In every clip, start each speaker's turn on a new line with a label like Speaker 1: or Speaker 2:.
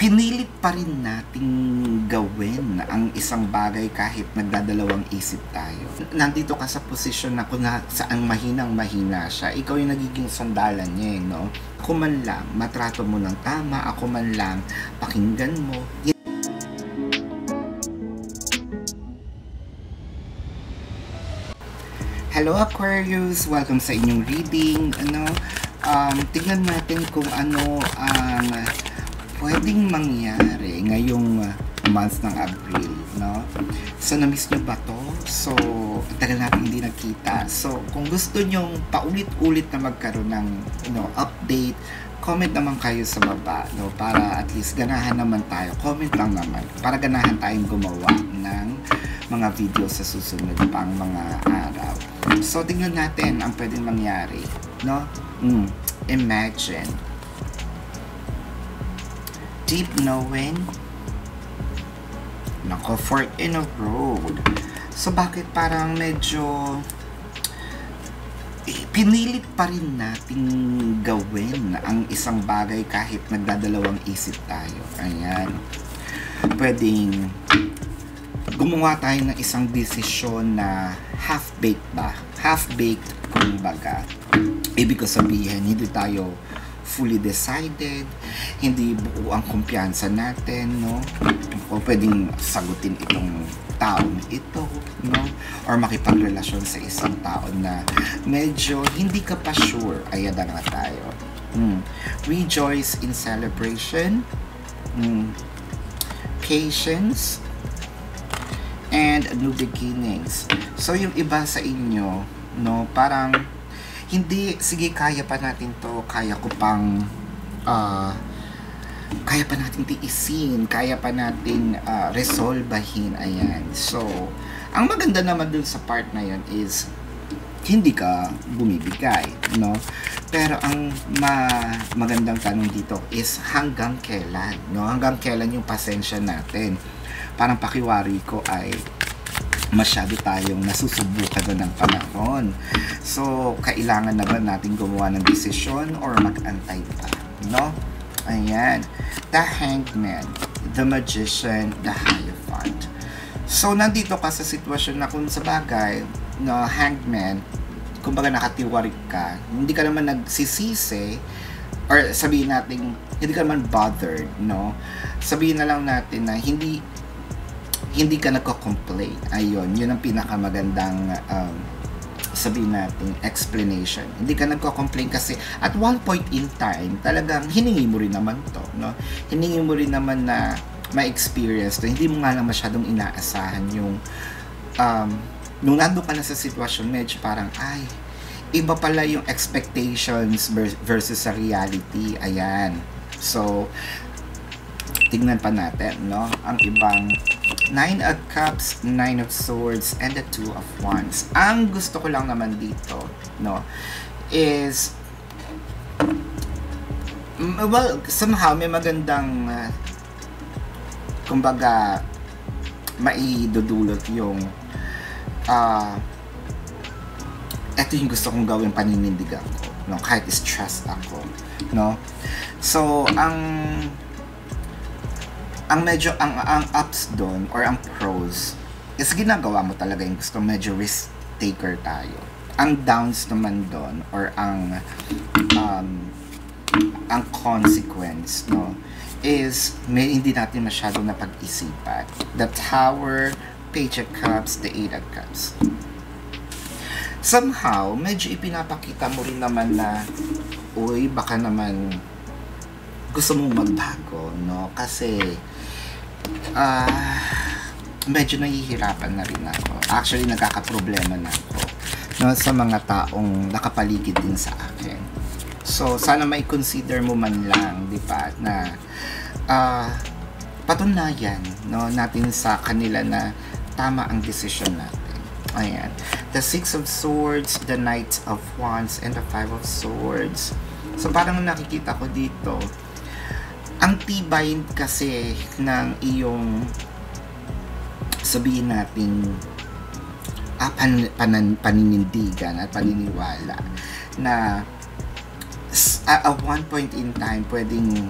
Speaker 1: pinilit pa rin nating gawin ang isang bagay kahit nagdadalawang isip tayo. Nandito ka sa posisyon na kung saan mahinang-mahina siya, ikaw yung nagiging sandalan niya, no? Ako man lang, matrato mo ng tama, ako man lang, pakinggan mo. Hello Aquarius! Welcome sa inyong reading. Tignan natin kung ano ang pwedeng mangyari ngayong month ng April, no? So, na-miss nyo ba to? So, tagal natin hindi nakita. So, kung gusto nyong paulit-ulit na magkaroon ng update, comment naman kayo sa baba, no? Para at least ganahan naman tayo. Comment lang naman. Para ganahan tayong gumawa ng mga video sa susunod pang mga araw. So, tingnan natin ang pwedeng mangyari, no? Imagine. Deep knowing. Nako, fork in a road. So, bakit parang medyo pinilit pa rin nating gawin ang isang bagay kahit nagdadalawang isip tayo. Ayan. Pwedeng gumawa tayo ng isang desisyon na half-baked ba? Half-baked, kumbaga. Ibig ko sabihin, hindi tayo fully decided, hindi buo ang kumpiyansa natin, no? O pwedeng sagutin itong taong ito, no? Or makipagrelasyon sa isang tao na medyo hindi ka pa sure. Ayan na nga tayo. Rejoice in celebration, patience, and new beginnings. So, yung iba sa inyo, no, parang hindi, sige, kaya pa natin to, kaya ko pang, kaya pa natin tiisin, kaya pa natin resolbahin, ayan. So, ang maganda naman dun sa part na yun is, hindi ka bumibigay, no? Pero ang magandang tanong dito is hanggang kailan, no? Hanggang kailan yung pasensya natin? Parang pakiwari ko ay masyado tayong nasusubukan na ng panahon. So, kailangan na ba natin gumawa ng desisyon or mag-antay pa, no? Ayan. The Hangman, the Magician, the Hierophant. So, nandito ka sa sitwasyon na kung sa bagay, no, Hangman, kumbaga nakatiwarik ka, hindi ka naman nagsisisi, or sabihin natin, hindi ka naman bothered, no? Sabihin na lang natin na hindi ka nagko-complain. Ayun, yun ang pinakamagandang sabihin natin explanation. Hindi ka nagko-complain kasi at one point in time, talagang hiningi mo rin naman to, no? Hiningi mo rin naman na ma-experience to. Hindi mo nga lang masyadong inaasahan yung nung nandun ka na sa sitwasyon, medyo parang ay, iba pala yung expectations versus sa reality. Ayan. So, tingnan pa natin, no? Ang ibang 9 of Cups, 9 of Swords, and the 2 of Wands. Ang gusto ko lang naman dito, no, is well, somehow may magandang kumbaga maidudulot yung eto yung gusto kong gawin, paninindigan ko, no, kahit stress ako, no. So, ang ups doon or ang pros is ginagawa mo talaga yung gusto, medyo risk taker tayo. Ang downs naman doon or ang consequence, no, is hindi natin masyadong napag-isipan. The Tower, Page of Cups, the 8 of Cups. Somehow, medyo ipinapakita mo rin naman na uy, baka naman gusto mong magbago, no? Kasi medyo nahihirapan na rin ako. Actually, nagkakaproblema na ako, no, sa mga taong nakapaligid din sa akin. So, sana may consider mo man lang, di ba, na patunayan, no, natin sa kanila na tama ang desisyon natin. Ayan. The 6 of Swords, the Knight of Wands, and the 5 of Swords. So, parang nakikita ko dito, ang tibay kasi ng iyong sabihin natin paninindigan at paniniwala na at one point in time pwedeng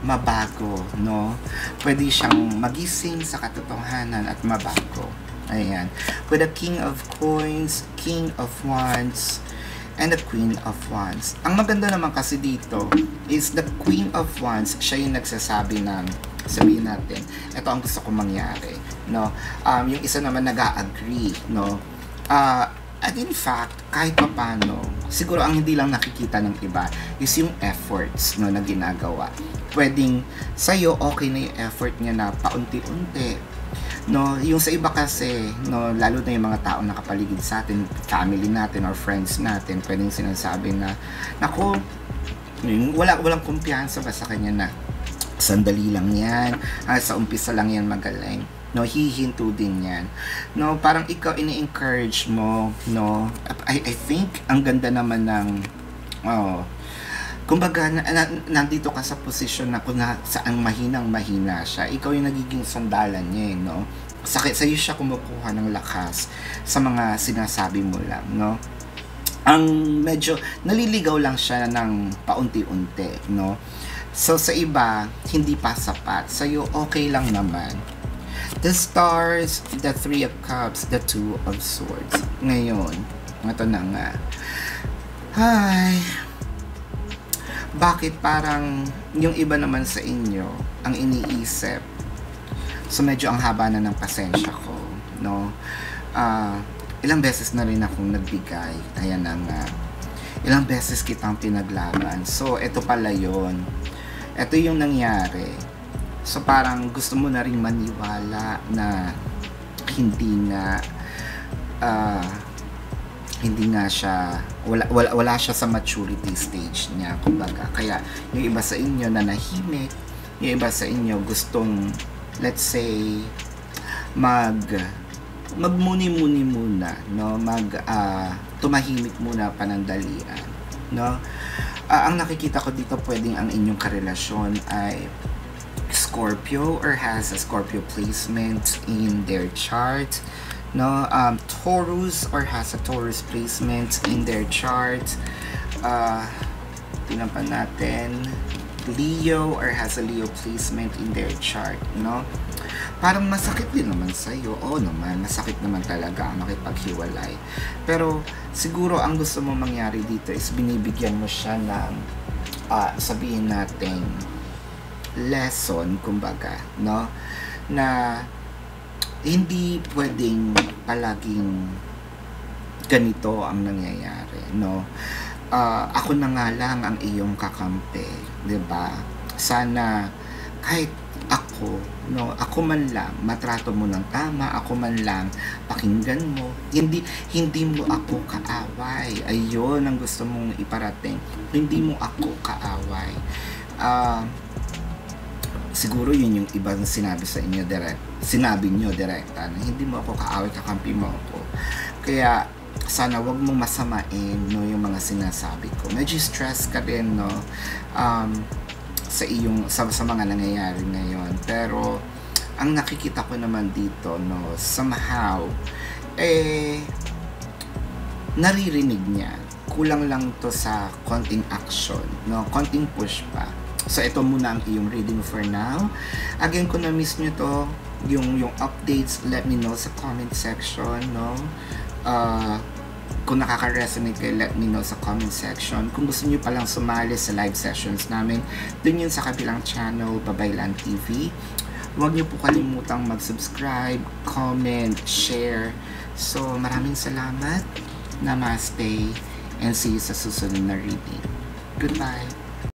Speaker 1: mabago, no? Pwede siyang magising sa katotohanan at mabago. Ayan. With the King of Coins, King of Wands, and the Queen of Wands. Ang maganda naman kasi dito is the Queen of Wands, siya yung nagsasabi ng, sabihin natin, ito ang gusto kong mangyari, no? Yung isa naman nag-a-agree, no? At in fact, kahit paano, siguro ang hindi lang nakikita ng iba is yung efforts, no, na ginagawa. Pwedeng sa'yo, okay na yung effort niya na paunti-unti. No, yung sa iba kasi, no, lalo na yung mga taong nakapaligid sa atin, family natin or friends natin, pwedeng sinasabi na, naku, walang kumpiyansa ba sa kanya na sandali lang yan, sa umpisa lang yan magaling. No, hihinto din yan. No, parang ikaw ini-encourage mo, no. I think ang ganda naman ng kumbaga nandito ka sa posisyon na kung saan mahina siya, ikaw yung nagiging sandalan niya, no. Sa iyo siya kumukuha ng lakas sa mga sinasabi mo lang, no. Ang medyo naliligaw lang siya ng paunti-unti, no. So sa iba hindi pa sapat, sa iyo okay lang naman. The Stars, the Three of Cups, the Two of Swords. Ngayon, ito na nga. Hi. Bakit parang yung iba naman sa inyo ang iniisip? So medyo ang haba na ng pasensya ko, no? Ilang beses na rin akong nagbigay. Ayan na nga. Ilang beses kitang pinaglaban. So ito pala yon. Ito yung nangyari. So parang gusto mo na rin maniwala na hindi nga siya wala siya sa maturity stage niya, kumbaga. Kaya yung iba sa inyo na nahimik, yung iba sa inyo gustong, let's say, magmuni-muni muna, no, tumahimik muna panandalian, no. Ang nakikita ko dito, pwedeng ang inyong karelasyon ay Scorpio or has a Scorpio placement in their chart, no. Taurus or has a Taurus placement in their chart. Tingnan pa natin, Leo or has a Leo placement in their chart, no. Parang masakit din naman sa'yo. Oo naman, masakit naman talaga ang makipaghiwalay. Pero siguro ang gusto mo mangyari dito is binibigyan mo siya ng sabihin natin lesson, kumbaga, no, na hindi pwedeng palaging ganito ang nangyayari, no. Ako na nga lang ang iyong kakampi, 'di ba? Sana kahit ako, no, ako man lang matrato mo ng tama, ako man lang pakinggan mo, hindi mo ako kaaway. Ayun ang gusto mong iparating, hindi mo ako kaaway. Siguro yun yung ibang sinabi sa inyo sinabi nyo direkta na hindi mo ako kaaway, kakampi mo ako. Kaya sana wag mong masamain, no, yung mga sinasabi ko. Medyo stress ka din, no, sa mga nangyayari ngayon. Pero ang nakikita ko naman dito, no, somehow naririnig niya. Kulang lang to sa konting action, no, konting push pa. So ito muna ang iyong reading for now. Again, kung na-miss nyo to, yung updates, let me know sa comment section, no. Kung nakaka-resonate kayo, let me know sa comment section. Kung gusto nyo palang sumali sa live sessions namin, dun yun sa kabilang channel, Babaylan TV. Huwag nyo po kalimutang mag-subscribe, comment, share. So maraming salamat. Namaste. And see you sa susunod na reading. Goodbye.